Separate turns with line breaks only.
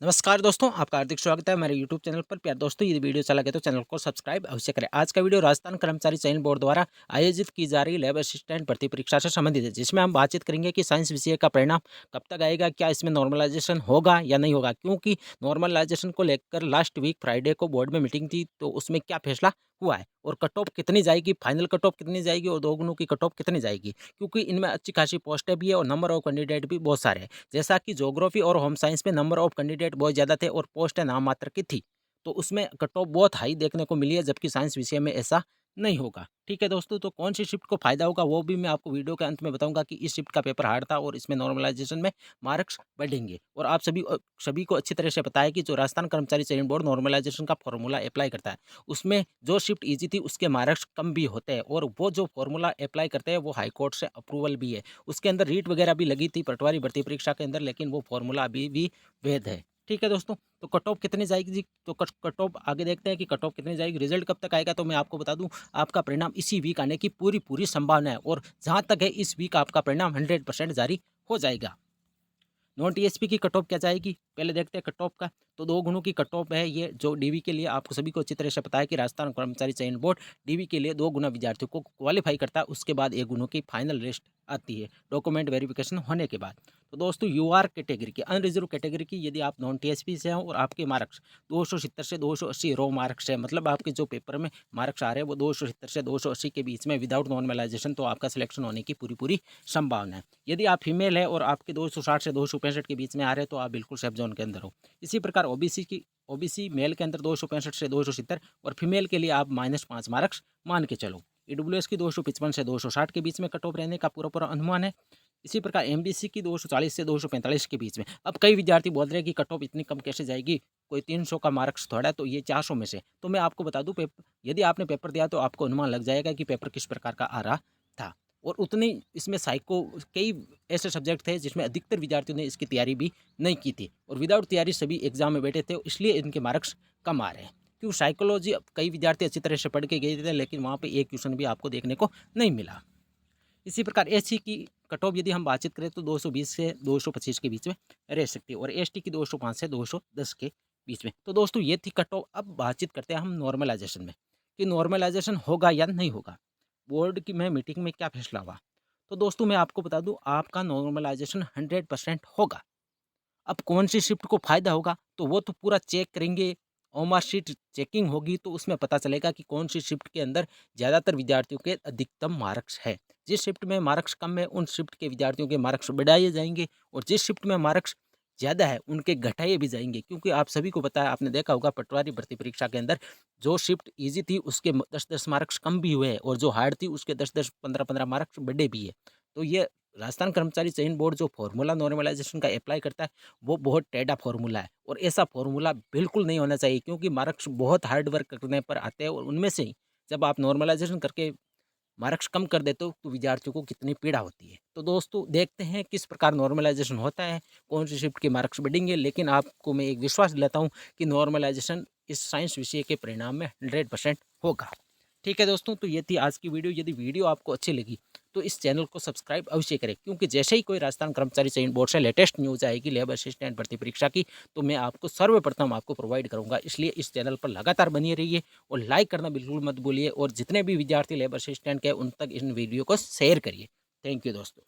नमस्कार दोस्तों, आपका हार्दिक स्वागत है मेरे यूट्यूब चैनल पर। प्यारे दोस्तों, यदि वीडियो अच्छा लगे तो चैनल को सब्सक्राइब अवश्य करें। आज का वीडियो राजस्थान कर्मचारी चयन बोर्ड द्वारा आयोजित की जा रही लैब असिस्टेंट भर्ती परीक्षा से संबंधित है, जिसमें हम बातचीत करेंगे कि साइंस विषय का परिणाम कब तक आएगा, क्या इसमें नॉर्मलाइजेशन होगा या नहीं होगा। क्योंकि नॉर्मलाइजेशन को लेकर लास्ट वीक फ्राइडे को बोर्ड में मीटिंग थी, तो उसमें क्या फैसला हुआ है और कट ऑफ कितनी जाएगी, फाइनल कट ऑफ कितनी जाएगी और दो गुणों की कट ऑफ कितनी जाएगी, क्योंकि इनमें अच्छी खासी पोस्टें भी है और नंबर ऑफ कैंडिडेट भी बहुत सारे हैं। जैसा कि ज्योग्राफी और होम साइंस में नंबर ऑफ कैंडिडेट बहुत ज़्यादा थे और पोस्टें नाम मात्र की थी, तो उसमें कट ऑफ बहुत हाई देखने को मिली है, जबकि साइंस विषय में ऐसा नहीं होगा। ठीक है दोस्तों, तो कौन सी शिफ्ट को फायदा होगा वो भी मैं आपको वीडियो के अंत में बताऊंगा कि इस शिफ्ट का पेपर हार्ड था और इसमें नॉर्मलाइजेशन में मार्क्स बढ़ेंगे। और आप सभी को अच्छी तरह से पता है कि जो राजस्थान कर्मचारी चयन बोर्ड नॉर्मलाइजेशन का फॉर्मूला अप्लाई करता है, उसमें जो शिफ्ट ईजी थी उसके मार्क्स कम भी होते हैं और वो जो फॉर्मूला अप्लाई करते हैं वो हाई कोर्ट से अप्रूवल भी है। उसके अंदर रीट वगैरह भी लगी थी पटवारी भर्ती परीक्षा के अंदर, लेकिन वो फॉर्मूला अभी भी वैध है। ठीक है दोस्तों, तो कट ऑफ कितनी जाएगी जी, तो कट ऑफ आगे देखते हैं कि कट ऑफ कितनी जाएगी। रिजल्ट कब तक आएगा, तो मैं आपको बता दूं, आपका परिणाम इसी वीक आने की पूरी पूरी संभावना है और जहां तक है इस वीक आपका परिणाम 100% जारी हो जाएगा। नॉन टीएसपी की कट ऑफ क्या जाएगी, पहले देखते हैं कट ऑफ का। तो दो गुणों की कट ऑफ है ये, जो डीवी के लिए आपको सभी को अच्छी तरह से पता है कि राजस्थान कर्मचारी चयन बोर्ड डीवी के लिए 2 गुना विद्यार्थियों को क्वालिफाई करता है, उसके बाद 1 गुणों की फाइनल लिस्ट आती है डॉक्यूमेंट वेरिफिकेशन होने के बाद। तो दोस्तों, यूआर कैटेगरी की, अनरिजर्व कैटेगरी की, यदि आप नॉन टीएसपी से हो और आपके मार्क्स 270 से 280 रो मार्क्स है, मतलब आपके जो पेपर में मार्क्स आ रहे हैं वो 270 से 280 के बीच में विदाउट नॉर्मलाइजेशन, तो आपका सिलेक्शन होने की पूरी पूरी संभावना है। यदि आप फीमेल है और आपके 260 से 265 के बीच में आ रहे हैं तो आप बिल्कुल सेफ जोन के अंदर हो। इसी प्रकार ओबीसी मेल के अंदर 265 से 270 और फीमेल के लिए आप -5 मार्क्स मान के चलो। ईडब्ल्यूएस की 255 से 260 के बीच में कट ऑफ रहने का पूरा पूरा अनुमान है। इसी प्रकार एमबीसी की 240 से 245 के बीच में। अब कई विद्यार्थी बोल रहे हैं कि कट ऑफ इतनी कम कैसे जाएगी, कोई 300 का मार्क्स थोड़ा है तो ये 400 में से। तो मैं आपको बता दूं, यदि आपने पेपर दिया तो आपको अनुमान लग जाएगा कि पेपर किस प्रकार का आ रहा था। और उतनी इसमें साइको कई ऐसे सब्जेक्ट थे जिसमें अधिकतर विद्यार्थियों ने इसकी तैयारी भी नहीं की थी और विदाउट तैयारी सभी एग्जाम में बैठे थे, इसलिए इनके मार्क्स कम आ रहे हैं। क्यों, साइकोलॉजी कई विद्यार्थी अच्छी तरह से पढ़ के गए थे, लेकिन वहाँ पे एक क्वेश्चन भी आपको देखने को नहीं मिला। इसी प्रकार एससी की कट ऑफ यदि हम बातचीत करें तो 220 से 225 के बीच में रह सकती है और एसटी की 205 से 210 के बीच में। तो दोस्तों, ये थी कट ऑफ। अब बातचीत करते हैं हम नॉर्मलाइजेशन में कि नॉर्मलाइजेशन होगा या नहीं होगा, बोर्ड की में मीटिंग में क्या फैसला हुआ। तो दोस्तों, मैं आपको बता दूं, आपका नॉर्मलाइजेशन 100% होगा। अब कौन सी शिफ्ट को फ़ायदा होगा, तो वो तो पूरा चेक करेंगे। ओमार शीट चेकिंग होगी तो उसमें पता चलेगा कि कौन सी शिफ्ट के अंदर ज़्यादातर विद्यार्थियों के अधिकतम मार्क्स है। जिस शिफ्ट में मार्क्स कम है उन शिफ्ट के विद्यार्थियों के मार्क्स बढ़ाए जाएंगे और जिस शिफ्ट में मार्क्स ज़्यादा है उनके घटाए भी जाएंगे। क्योंकि आप सभी को पता है, आपने देखा होगा पटवारी भर्ती परीक्षा के अंदर जो शिफ्ट ईजी थी उसके 10-10 मार्क्स कम भी हुए हैं और जो हार्ड थी उसके 10-10, 15-15 मार्क्स बढ़े भी है। तो ये राजस्थान कर्मचारी चयन बोर्ड जो फॉर्मूला नॉर्मलाइजेशन का अप्लाई करता है वो बहुत टेढ़ा फॉर्मूला है और ऐसा फॉर्मूला बिल्कुल नहीं होना चाहिए, क्योंकि मार्क्स बहुत हार्ड वर्क करने पर आते हैं और उनमें से ही जब आप नॉर्मलाइजेशन करके मार्क्स कम कर देते हो तो विद्यार्थियों को कितनी पीड़ा होती है। तो दोस्तों, देखते हैं किस प्रकार नॉर्मलाइजेशन होता है, कौन सी शिफ्ट के मार्क्स बढ़ेंगे। लेकिन आपको मैं एक विश्वास दिलाता हूँ कि नॉर्मलाइजेशन इस साइंस विषय के परिणाम में 100% होगा। ठीक है दोस्तों, तो ये थी आज की वीडियो। यदि वीडियो आपको अच्छी लगी तो इस चैनल को सब्सक्राइब अवश्य करें, क्योंकि जैसे ही कोई राजस्थान कर्मचारी चयन बोर्ड से लेटेस्ट न्यूज़ आएगी लेबर असिस्टेंट भर्ती परीक्षा की, तो मैं आपको सर्वप्रथम आपको प्रोवाइड करूंगा। इसलिए इस चैनल पर लगातार बनी रहिए और लाइक करना बिल्कुल मत भूलिए और जितने भी विद्यार्थी लेबर असिस्टेंट के उन तक इन वीडियो को शेयर करिए। थैंक यू दोस्तों।